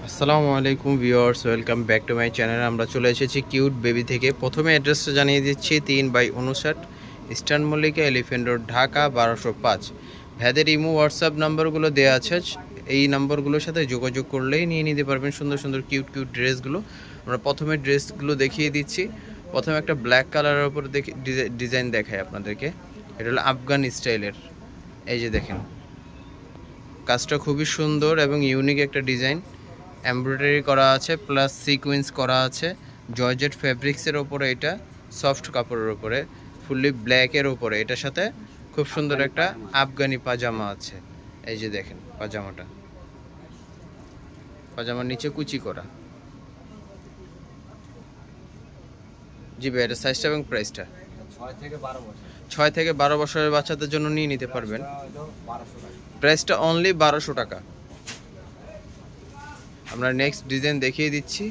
আসসালামু আলাইকুম viewers, welcome back to my channel. আমরা চলে এসেছি কিউট বেবি থেকে। প্রথমে অ্যাড্রেসটা জানিয়ে দিচ্ছি 3/59 eastern Mallika, elephant road, Dhaka 1205। ভ্যাদের ইমো হোয়াটসঅ্যাপ নাম্বারগুলো দেওয়া আছে। এই নাম্বারগুলোর সাথে যোগাযোগ করলেই নিয়ে নিতে পারবেন সুন্দর সুন্দর কিউট কিউট ড্রেসগুলো। আমরা প্রথমে ড্রেসগুলো দেখিয়ে দিচ্ছি। প্রথমে একটা ব্ল্যাক কালারের উপর ডিজাইন দেখাই আপনাদেরকে। এটা হলো আফগান স্টাইলের। এই যে দেখেন, কাজটা খুবই সুন্দর এবং ইউনিক একটা ডিজাইন। এমব্রয়ডারি করা আছে প্লাস সিকোয়েন্স করা আছে জর্জেট ফেব্রিক্সের ওপরে। এটা সফট কাপড়ের ওপরে, ফুললি ব্ল্যাকের ওপরে। এটার সাথে খুব সুন্দর একটা আফগানি পাজামা আছে। এই যে দেখেন পাজামাটা, পাজামার নিচে কুচি করা। জি ভাই, এটা সাইজটা এবং প্রাইসটা 6 থেকে 12 বছরের বাচ্চাদের জন্য নিয়ে নিতে পারবেন। প্রাইসটা অনলি 1200 টাকা। আমরা নেক্সট ডিজাইন দেখিয়ে দিচ্ছি।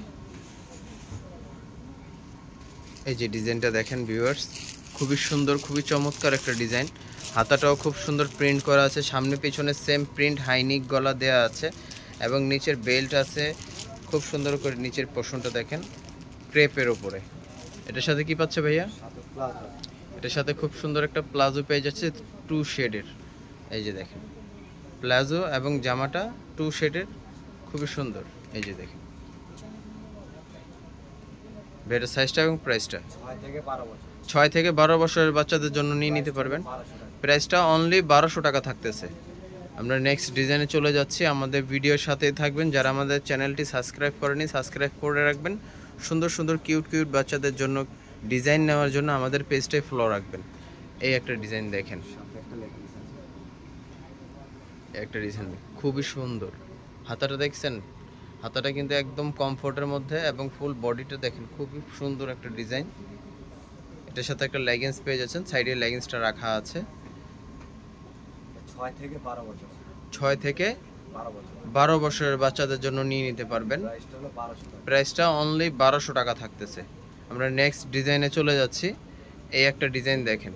এই যে ডিজাইনটা দেখেন ভিউয়ার্স, খুবই সুন্দর, খুবই চমৎকার একটা ডিজাইন। হাতাটাও খুব সুন্দর প্রিন্ট করা আছে, সামনে পিছনে সেম প্রিন্ট, হাইনিক গলা দেয়া আছে এবং নিচের বেল্ট আছে খুব সুন্দর করে। নিচের পোর্শনটা দেখেন ক্রেপের ওপরে। এটার সাথে কি পাচ্ছে ভাইয়া? এটার সাথে খুব সুন্দর একটা প্লাজো পেয়ে যাচ্ছে 2 শেডের। এই যে দেখেন প্লাজো এবং জামাটা 2 শেডের, খুবই সুন্দর। এই যে দেখেন বেডের সাইজটা এবং প্রাইসটা 6 থেকে 12 বছরের বাচ্চাদের জন্য নিয়ে নিতে পারবেন। প্রাইসটা অনলি 1200 টাকা থাকতেছে। আমরা নেক্সট ডিজাইনে চলে যাচ্ছি। আমাদের ভিডিওর সাথে থাকবেন। যারা আমাদের চ্যানেলটি সাবস্ক্রাইব করেনি সাবস্ক্রাইব করে রাখবেন। সুন্দর সুন্দর কিউট কিউট বাচ্চাদের জন্য ডিজাইন নেওয়ার জন্য আমাদের পেজটাই ফলো রাখবেন। এই একটা ডিজাইন দেখেন, একটা ডিজাইন খুবই সুন্দর। হাতাটা দেখছেন? হাতাটা কিন্তু একদম কমফোর্টের মধ্যে এবং ফুল বডিটা দেখেন, খুবই সুন্দর একটা ডিজাইন। এটার সাথে একটা লেগিংস পেয়ে যাচ্ছেন, সাইডে লেগিংসটা রাখা আছে। 6 থেকে 12 বছরের বাচ্চাদের জন্য নিয়ে নিতে পারবেন। প্রাইসটা অনলি 1200 টাকা থাকতেছে। আমরা নেক্সট ডিজাইনে চলে যাচ্ছি। এই একটা ডিজাইন দেখেন,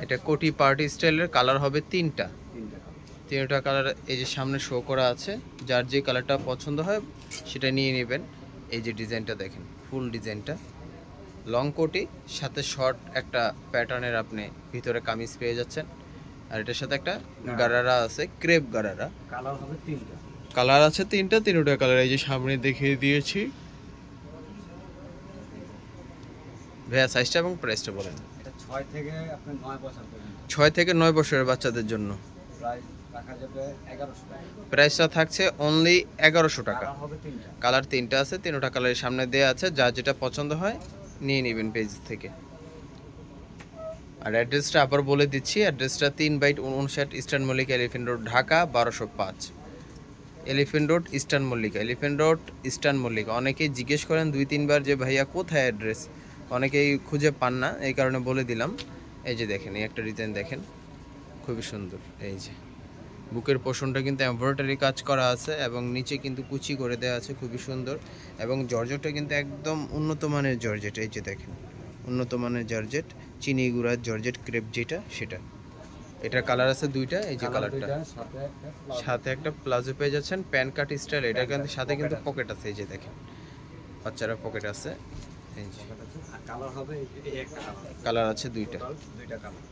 এটা কোটি পার্টি স্টাইলের। কালার হবে তিনটা কালার এই যে সামনে শো করা আছে। যার যে কালারটা পছন্দ হয় সেটা নিয়ে নেবেন। এই যে ডিজাইনটা দেখেন, ফুল ডিজাইনটা লং কোটি, সাথে শর্ট একটা প্যাটার্নের আপনি ভিতরে কামিজ পেয়ে যাচ্ছেন। আর এটার সাথে একটা গারারা আছে, ক্রেপ গারারা। কালার হবে তিনটা, কালার আছে তিনটা কালার এই যে সামনে দেখিয়ে দিয়েছি। ভাইয়া সাইজটা এবং প্রাইসটা বলেন। এটা 6 থেকে আপনার 9 বছর পর্যন্ত। 6 থেকে 9 বছরের বাচ্চাদের জন্য প্রাইস রাখা যাবে 1100 টাকা। প্রাইসটা থাকছে অনলি 1100 টাকা। কালার হবে তিনটা, কালার তিনটা আছে, তিনটা কালারের সামনে দেওয়া আছে। যার যেটা পছন্দ হয় নিয়ে নেবেন পেজ থেকে। আর অ্যাড্রেসটা আবার বলে দিচ্ছি। অ্যাড্রেসটা 3/59 eastern Mallika, elephant road, Dhaka 1205। Elephant road eastern Mallika, elephant road eastern Mallika. অনেকেই জিজ্ঞেস করেন 2-3 বার যে ভাইয়া কোথায় অ্যাড্রেস, অনেকেই খুঁজে পান না, এই কারণে বলে দিলাম। এই যে দেখেন, এই একটা ডিজাইন দেখেন, খুবই সুন্দর। এই যে বুকের পোর্শনটা কিন্তু এমব্রয়ডারি কাজ করা আছে এবং নিচে কিন্তু কুচি করে দেওয়া আছে, খুবই সুন্দর। এবং জর্জেটটা কিন্তু একদম উন্নত মানের জর্জেট। এই যে দেখেন উন্নত মানের জর্জেট, চিনি গুঁড়ার জর্জেট ক্রেপ যেটা সেটা। এটার কালার আছে দুইটা। এই যে কালারটা, সাথে একটা প্লাজো পেয়ে যাচ্ছেন প্যান কাট স্টাইল। এটা কিন্তু সাথে কিন্তু পকেট আছে। এই যে দেখেন বাচ্চারা পকেট আছে। এই যে কালার হবে এই একটা কালার আছে দুইটা কালার।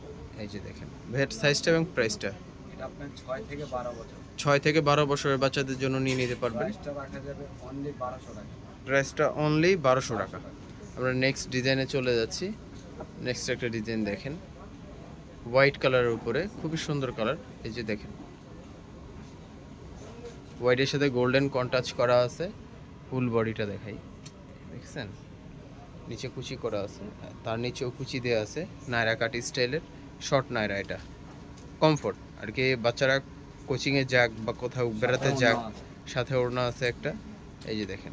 এই যে দেখেন ভেট সাইজটা এবং প্রাইসটা। এটা আপনার 6 থেকে 12 বছর। 6 থেকে 12 বছরের বাচ্চাদের জন্য নিয়ে নিতে পারবেন। প্রাইসটা রাখা যাবে অনলি 1200 টাকা। প্রাইসটা অনলি 1200 টাকা। আমরা নেক্সট ডিজাইনে চলে যাচ্ছি। নেক্সট একটা ডিজাইন দেখেন, হোয়াইট কালারের উপরে, খুবই সুন্দর কালার। এই যে দেখেন হোয়াইটের সাথে গোল্ডেন কন্ট্রাস্ট করা আছে। ফুল বডিটা দেখাই, দেখছেন নিচে কুচি করা আছে, তার নিচেও কুচি দেওয়া আছে। নায়রা কাট স্টাইলের শর্ট নায়রা। এটা কমফোর্ট আর কি, বাচ্চারা কোচিংয়ে যাক বা কোথাও বেড়াতে যাক, সাথে ওড়না আছে একটা। এই যে দেখেন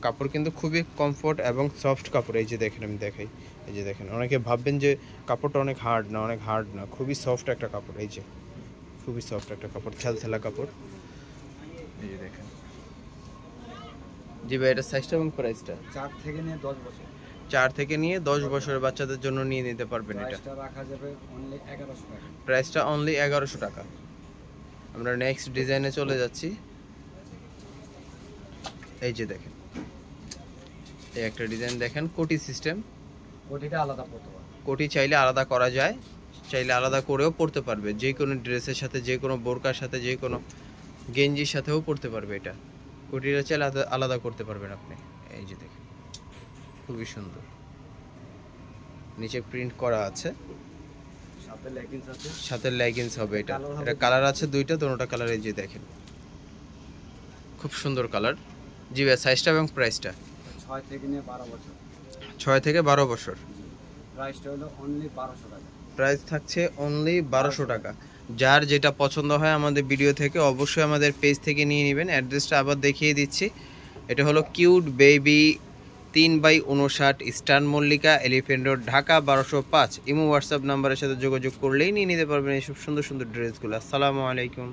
কাপড় কিন্তু খুবই কমফোর্ট এবং সফট কাপড়। এই যে দেখেন আমি দেখাই, এই যে দেখেন অনেকে ভাববেন যে কাপড়টা অনেক হার্ড না, অনেক হার্ড না, খুবই সফট একটা কাপড়। এই যে খুবই সফট একটা কাপড়, থেলথেলা কাপড়। এই যে দেখেন। জি ভাই, এটা সাইজটা এবং প্রাইসটা 4 থেকে নিয়ে 10 বছর। 4 থেকে নিয়ে 10 বছরের বাচ্চাদের জন্য নিয়ে নিতে পারবেন। এটা প্রাইসটা রাখা যাবে অনলি 1100 টাকা। প্রাইসটা অনলি 1100 টাকা। আমরা নেক্সট ডিজাইনে চলে যাচ্ছি। এই যে দেখেন, এই একটা ডিজাইন দেখেন, কোটি সিস্টেম। কোটিটা আলাদা পড়তে পারবে। কোটি চাইলে আলাদা করা যায়, চাইলে আলাদা করেও পরতে পারবে, যে কোনো ড্রেসের সাথে, যে কোনো বোরকার সাথে, যে কোনো গেঞ্জির সাথেও পরতে পারবে। এটা কোটিটা চাইলে আলাদা করতে পারবেন আপনি। এই যে দেখেন, খুবই সুন্দর, নিচে প্রিন্ট করা আছে, সাথে লেগিংস আছে। সাথে লেগিংস হবে। এটা কালার হবে এটা কালার আছে দুইটা, দুটোটা কালার। এই যে দেখেন, খুব সুন্দর কালার। জি ভাই, সাইজটা এবং প্রাইসটা? 6 থেকে নিয়ে 12 বছর। 6 থেকে 12 বছর। প্রাইসটা হলো অনলি 1200 টাকা। প্রাইস থাকছে অনলি 1200 টাকা। যার যেটা পছন্দ হয় আমাদের ভিডিও থেকে অবশ্যই আমাদের পেজ থেকে নিয়ে নেবেন। অ্যাড্রেসটা আবার দেখিয়ে দিচ্ছি। এটা হলো cute baby 3/59 eastern Mallika, elephant road, Dhaka 1205। Imo WhatsApp নাম্বারের সাথে যোগাযোগ করলেই নিয়ে নিতে পারবেন এইসব সুন্দর সুন্দর ড্রেসগুলো। আসসালামু আলাইকুম।